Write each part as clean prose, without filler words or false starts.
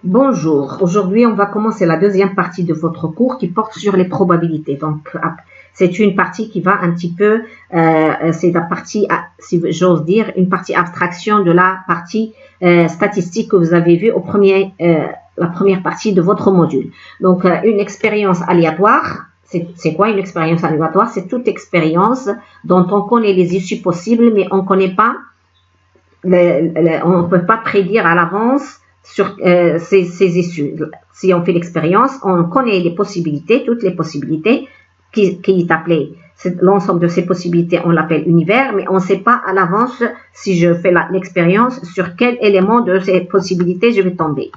Bonjour, aujourd'hui on va commencer la deuxième partie de votre cours qui porte sur les probabilités. Donc c'est une partie qui va un petit peu, c'est la partie, si j'ose dire, une partie abstraction de la partie statistique que vous avez vue au la première partie de votre module. Donc une expérience aléatoire, c'est quoi une expérience aléatoire? C'est toute expérience dont on connaît les issues possibles mais on connaît pas, on ne peut pas prédire à l'avance sur ces issues. Si on fait l'expérience, on connaît les possibilités, toutes les possibilités qui est appelée, l'ensemble de ces possibilités, on l'appelle univers, mais on ne sait pas à l'avance si je fais l'expérience sur quel élément de ces possibilités je vais tomber.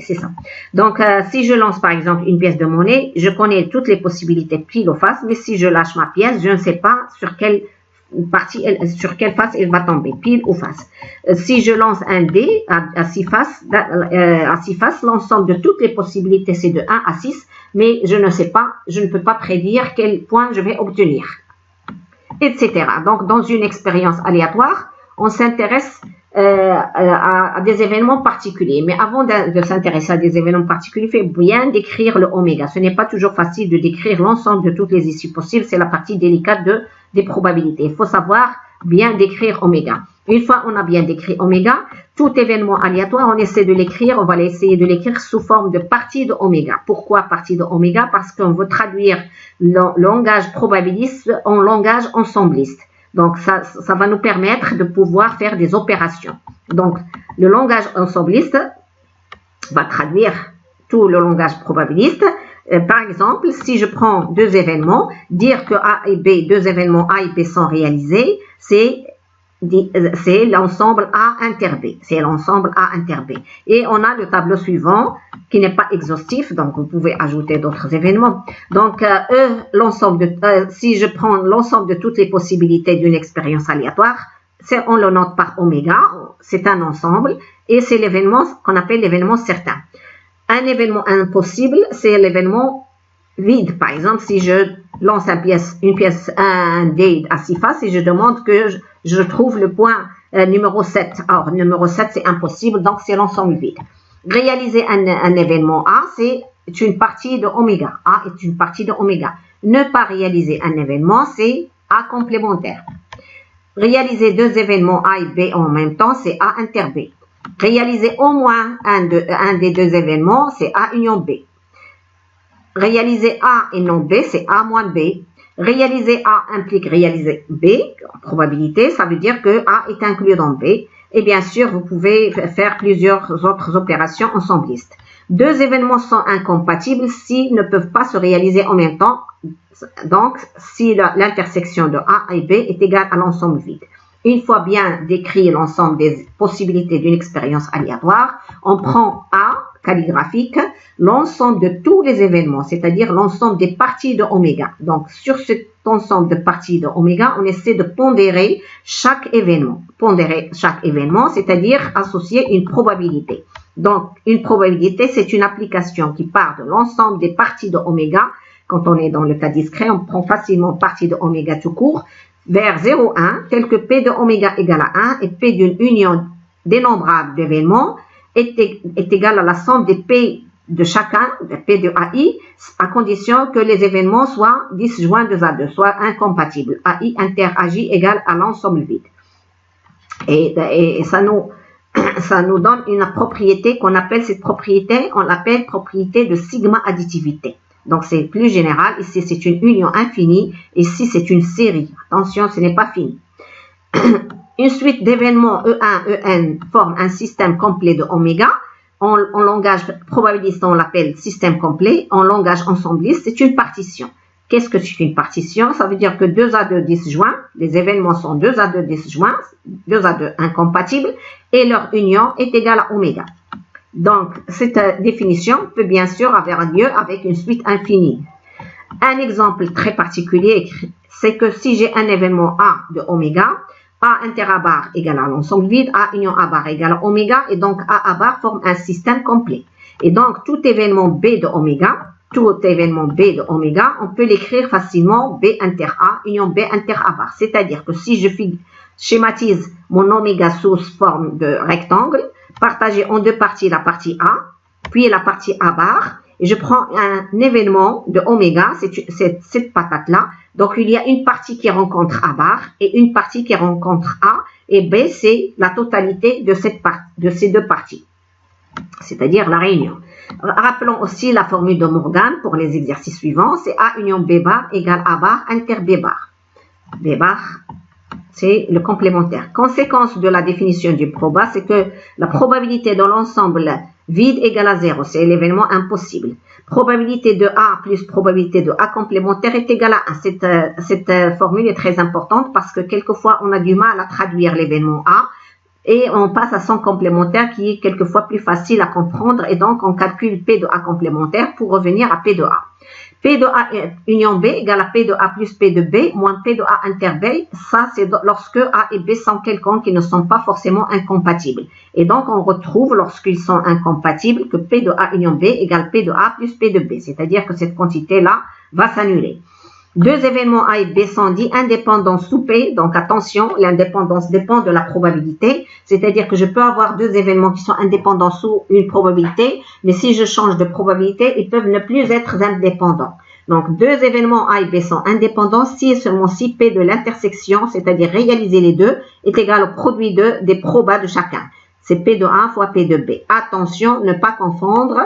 C'est ça. Donc, si je lance par exemple une pièce de monnaie, je connais toutes les possibilités pile ou face, mais si je lâche ma pièce, je ne sais pas sur quelle face elle va tomber, pile ou face. Si je lance un dé à 6 faces, l'ensemble de toutes les possibilités c'est de 1 à 6, mais je ne sais pas, je ne peux pas prédire quel point je vais obtenir, etc. Donc dans une expérience aléatoire, on s'intéresse à des événements particuliers. Mais avant de s'intéresser à des événements particuliers, il faut bien décrire le oméga. Ce n'est pas toujours facile de décrire l'ensemble de toutes les issues possibles. C'est la partie délicate des probabilités. Il faut savoir bien décrire oméga. Une fois on a bien décrit oméga, tout événement aléatoire, on essaie de l'écrire, on va essayer de l'écrire sous forme de partie de oméga. Pourquoi partie de oméga? Parce qu'on veut traduire le langage probabiliste en langage ensembliste. Donc, ça va nous permettre de pouvoir faire des opérations. Donc, le langage ensembliste va traduire tout le langage probabiliste. Par exemple, si je prends deux événements, dire que A et B, deux événements A et B sont réalisés, c'est l'ensemble A inter B. C'est l'ensemble A inter B. Et on a le tableau suivant qui n'est pas exhaustif, donc vous pouvez ajouter d'autres événements. Donc, si je prends l'ensemble de toutes les possibilités d'une expérience aléatoire, on le note par oméga, c'est un ensemble, et c'est l'événement qu'on appelle l'événement certain. Un événement impossible, c'est l'événement vide. Par exemple, si je lance un dé à 6 faces et je demande que je trouve le point numéro 7. Alors, numéro 7, c'est impossible, donc c'est l'ensemble vide. Réaliser un événement A, c'est une partie de oméga. A est une partie de oméga. Ne pas réaliser un événement, c'est A complémentaire. Réaliser deux événements A et B en même temps, c'est A inter B. Réaliser au moins un des deux événements, c'est A union B. Réaliser A et non B, c'est A moins B. Réaliser A implique réaliser B, probabilité, ça veut dire que A est inclus dans B. Et bien sûr, vous pouvez faire plusieurs autres opérations ensemblistes. Deux événements sont incompatibles s'ils ne peuvent pas se réaliser en même temps. Donc, si l'intersection de A et B est égale à l'ensemble vide. Une fois bien décrit l'ensemble des possibilités d'une expérience aléatoire, on prend A, calligraphique, l'ensemble de tous les événements, c'est-à-dire l'ensemble des parties de oméga. Donc, sur cet ensemble de parties de oméga, on essaie de pondérer chaque événement. Pondérer chaque événement, c'est-à-dire associer une probabilité. Donc, une probabilité, c'est une application qui part de l'ensemble des parties de oméga. Quand on est dans le cas discret, on prend facilement partie de oméga tout court, vers 0,1, tel que P de oméga égale à 1 et P d'une union dénombrable d'événements est égal à la somme des P de chacun, de P de AI, à condition que les événements soient disjoints 2 à 2, soit incompatibles. AI inter AJ égale à l'ensemble vide. Et ça nous donne une propriété qu'on appelle cette propriété, on l'appelle propriété de sigma additivité. Donc, c'est plus général. Ici, c'est une union infinie. Ici, c'est une série. Attention, ce n'est pas fini. Une suite d'événements E1, En forme un système complet de oméga. En langage probabiliste, on l'appelle système complet. En langage ensembliste, c'est une partition. Qu'est-ce que c'est une partition? Ça veut dire que 2 à 2 disjoints, les événements sont 2 à 2 disjoints, 2 à 2 incompatibles, et leur union est égale à oméga. Donc, cette définition peut bien sûr avoir lieu avec une suite infinie. Un exemple très particulier, c'est que si j'ai un événement A de oméga, A inter A bar égale à l'ensemble vide, A union A bar égale à oméga, et donc A bar forme un système complet. Et donc, tout événement B de oméga, on peut l'écrire facilement B inter A union B inter A bar. C'est-à-dire que si je schématise mon oméga sous forme de rectangle, partager en deux parties la partie A, puis la partie A bar, et je prends un événement de oméga, c'est cette patate-là. Donc, il y a une partie qui rencontre A bar et une partie qui rencontre A, et B, c'est la totalité de ces deux parties, c'est-à-dire la réunion. Rappelons aussi la formule de Morgan pour les exercices suivants, c'est A union B bar égale A bar inter B bar. B bar, c'est le complémentaire. Conséquence de la définition du proba, c'est que la probabilité de l'ensemble vide égale à 0, c'est l'événement impossible. Probabilité de A plus probabilité de A complémentaire est égale à 1. Cette formule est très importante parce que quelquefois on a du mal à traduire l'événement A et on passe à son complémentaire qui est quelquefois plus facile à comprendre et donc on calcule P de A complémentaire pour revenir à P de A. P de A union B égale à P de A plus P de B moins P de A inter B. Ça, c'est lorsque A et B sont quelconques qui ne sont pas forcément incompatibles. Et donc, on retrouve, lorsqu'ils sont incompatibles, que P de A union B égale P de A plus P de B. C'est-à-dire que cette quantité-là va s'annuler. Deux événements A et B sont dits indépendants sous P. Donc, attention, l'indépendance dépend de la probabilité. C'est-à-dire que je peux avoir deux événements qui sont indépendants sous une probabilité, mais si je change de probabilité, ils peuvent ne plus être indépendants. Donc, deux événements A et B sont indépendants si et seulement si P de l'intersection, c'est-à-dire réaliser les deux, est égal au produit des probas de chacun. C'est P de A fois P de B. Attention, ne pas confondre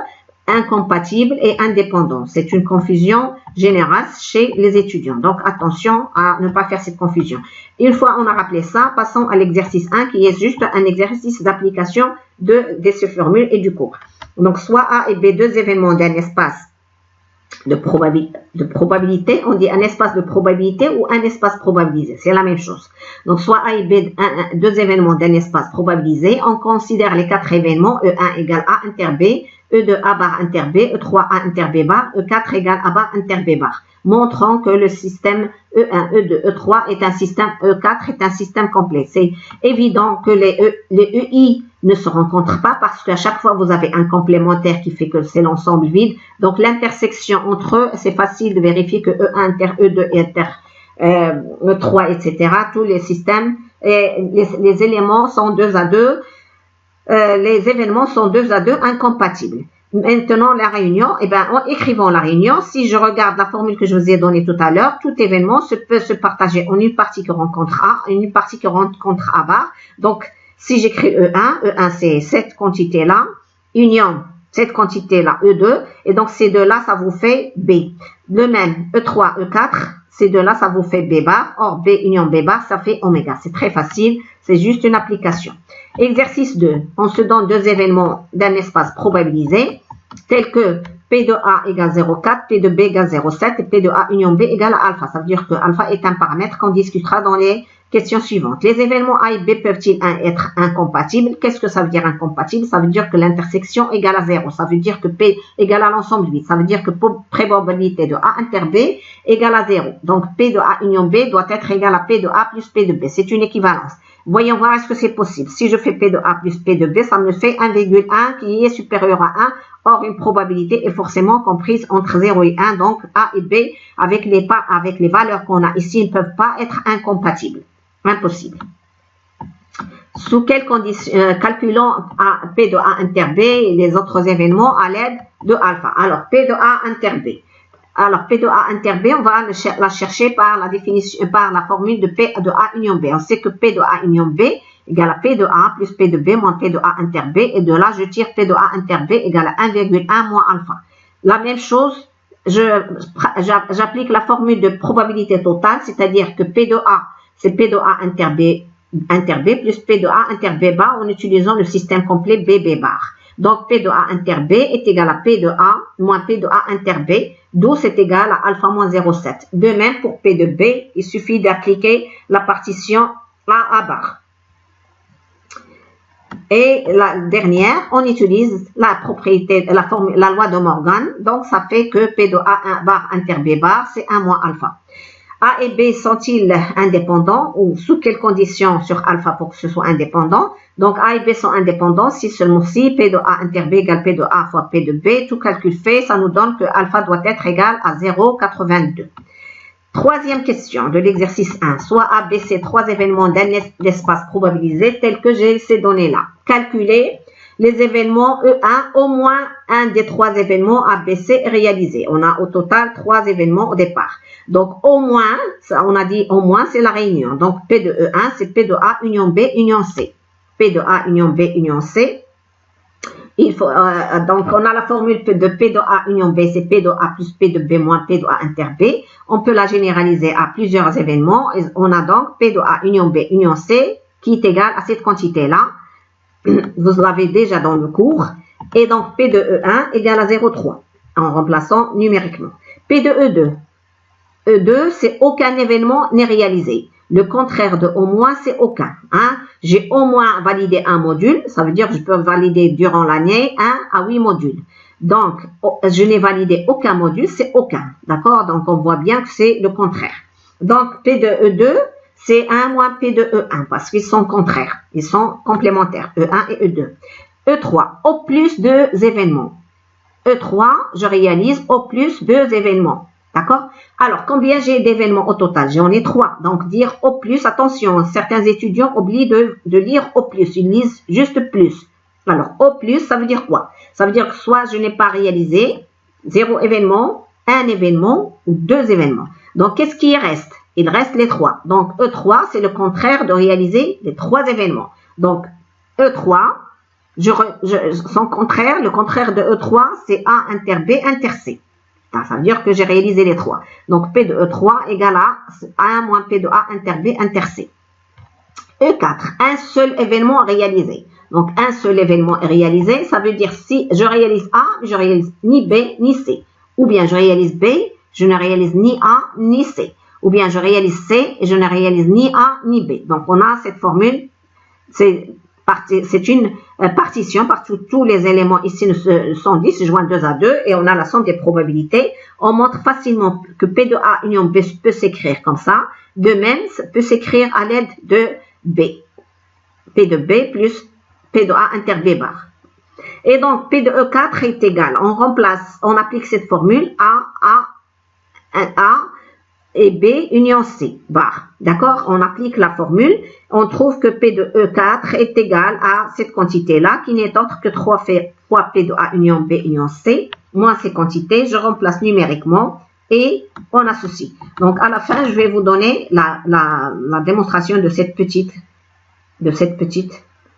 incompatible et indépendant. C'est une confusion générale chez les étudiants. Donc, attention à ne pas faire cette confusion. Une fois on a rappelé ça, passons à l'exercice 1 qui est juste un exercice d'application de ces formules et du cours. Donc, soit A et B, deux événements d'un espace de probabilité, on dit un espace de probabilité ou un espace probabilisé, c'est la même chose. Donc, soit A et B, deux événements d'un espace probabilisé, on considère les quatre événements, E1 égale A inter B, E2 A bar inter B, E3 A inter B bar, E4 égale A bar inter B bar, montrant que le système E1, E2, E3 est un système, E4 est un système complet. C'est évident que les EI ne se rencontrent pas parce qu'à chaque fois vous avez un complémentaire qui fait que c'est l'ensemble vide. Donc l'intersection entre eux, c'est facile de vérifier que E1 inter E2 et inter E3, etc. Tous les systèmes, et les éléments sont 2 à 2. Les événements sont 2 à 2 incompatibles. Maintenant, la réunion, en écrivant la réunion, si je regarde la formule que je vous ai donnée tout à l'heure, tout événement peut se partager en une partie qui rencontre A et une partie qui rencontre A bar. Donc, si j'écris E1 c'est cette quantité-là, union cette quantité-là, E2, et donc ces deux-là, ça vous fait B. Le même, E3, E4, ces deux-là, ça vous fait B bar. Or, B union B bar, ça fait oméga. C'est très facile, c'est juste une application. Exercice 2. On se donne deux événements d'un espace probabilisé, tels que P de A égale 0,4, P de B égale 0,7 et P de A union B égale à alpha. Ça veut dire que alpha est un paramètre qu'on discutera dans les questions suivantes. Les événements A et B peuvent-ils être incompatibles? Qu'est-ce que ça veut dire incompatible? Ça veut dire que l'intersection égale à 0. Ça veut dire que P égale à l'ensemble vide. Ça veut dire que probabilité de A inter B égale à 0. Donc, P de A union B doit être égal à P de A plus P de B. C'est une équivalence. Voyons voir est-ce que c'est possible. Si je fais P de A plus P de B, ça me fait 1,1 qui est supérieur à 1. Or, une probabilité est forcément comprise entre 0 et 1. Donc, A et B, avec les valeurs qu'on a ici, ne peuvent pas être incompatibles. Impossible. Sous quelles conditions calculons P de A inter B et les autres événements à l'aide de alpha? Alors, P de A inter B. Alors, P de A inter B, on va la chercher par la formule de P de A union B. On sait que P de A union B égale à P de A plus P de B moins P de A inter B. Et de là, je tire P de A inter B égale à 1,1 moins alpha. La même chose, j'applique la formule de probabilité totale, c'est-à-dire que P de A, c'est P de A inter B plus P de A inter B bar en utilisant le système complet B bar. Donc, P de A inter B est égal à P de A moins P de A inter B, d'où c'est égal à alpha moins 0,7. De même, pour P de B, il suffit d'appliquer la partition A bar. Et la dernière, on utilise la propriété, la loi de Morgan. Donc, ça fait que P de A bar inter B bar, c'est 1 moins alpha. A et B sont-ils indépendants ou sous quelles conditions sur alpha pour que ce soit indépendant? Donc, A et B sont indépendants si seulement si P de A inter B égale P de A fois P de B. Tout calcul fait, ça nous donne que alpha doit être égal à 0,82. Troisième question de l'exercice 1. Soit A, B, C, trois événements d'un espace probabilisé tels que j'ai ces données-là. Calculer les événements E1, au moins un des 3 événements ABC est réalisé. On a au total 3 événements au départ. Donc, au moins, ça, on a dit au moins, c'est la réunion. Donc, P de E1, c'est P de A union B union C. P de A union B union C. Il faut, donc, on a la formule de P de A union B, c'est P de A plus P de B moins P de A inter B. On peut la généraliser à plusieurs événements. Et on a donc P de A union B union C qui est égal à cette quantité-là. Vous l'avez déjà dans le cours. Et donc, P de E1 égale à 0,3 en remplaçant numériquement. P de E2. E2, c'est aucun événement n'est réalisé. Le contraire de au moins, c'est aucun. Hein? J'ai au moins validé un module. Ça veut dire que je peux valider durant l'année 1 à 8 modules. Donc, je n'ai validé aucun module, c'est aucun. D'accord? Donc, on voit bien que c'est le contraire. Donc, P de E2, c'est 1 moins P de E1 parce qu'ils sont contraires. Ils sont complémentaires, E1 et E2. E3, au plus 2 événements. E3, je réalise au plus 2 événements. D'accord? Alors, combien j'ai d'événements au total? J'en ai 3. Donc, dire au plus, attention, certains étudiants oublient de lire au plus. Ils lisent juste plus. Alors, au plus, ça veut dire quoi? Ça veut dire que soit je n'ai pas réalisé 0 événement, 1 événement ou 2 événements. Donc, qu'est-ce qui reste? Il reste les 3. Donc, E3, c'est le contraire de réaliser les 3 événements. Donc, E3, son contraire, le contraire de E3, c'est A inter B inter C. Ça veut dire que j'ai réalisé les 3. Donc, P de E3 égale à 1 moins P de A inter B inter C. E4, un seul événement réalisé. Donc, un seul événement est réalisé, ça veut dire si je réalise A, je réalise ni B ni C. Ou bien je réalise B, je ne réalise ni A ni C. Ou bien je réalise C et je ne réalise ni A ni B. Donc, on a cette formule, c'est une partition parce que tous les éléments ici sont 10, joints 2 à 2 et on a la somme des probabilités. On montre facilement que P de A union B peut s'écrire comme ça. De même, ça peut s'écrire à l'aide de B. P de B plus P de A inter B bar. Et donc, P de E4 est égal. On remplace, on applique cette formule A et B union C bar. D'accord? On applique la formule. On trouve que P de E4 est égal à cette quantité-là qui n'est autre que 3 fois P de A union B union C moins ces quantités. Je remplace numériquement et on associe. Donc, à la fin, je vais vous donner la démonstration de cette petite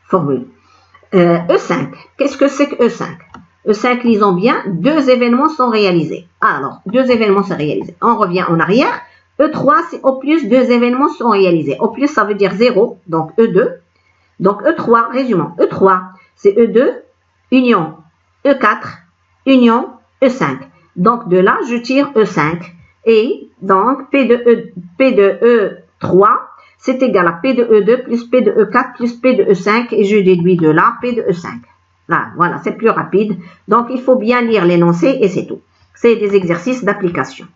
formule. E5. Qu'est-ce que c'est que E5? E5, lisons bien, 2 événements sont réalisés. Alors, 2 événements sont réalisés. On revient en arrière. E3, c'est au plus 2 événements sont réalisés. Au plus, ça veut dire 0, donc E2. Donc, E3, résumons. E3, c'est E2, union E4, union E5. Donc, de là, je tire E5. Et donc, P de E3, c'est égal à P de E2 plus P de E4 plus P de E5. Et je déduis de là P de E5. Là, voilà, c'est plus rapide. Donc, il faut bien lire l'énoncé et c'est tout. C'est des exercices d'application.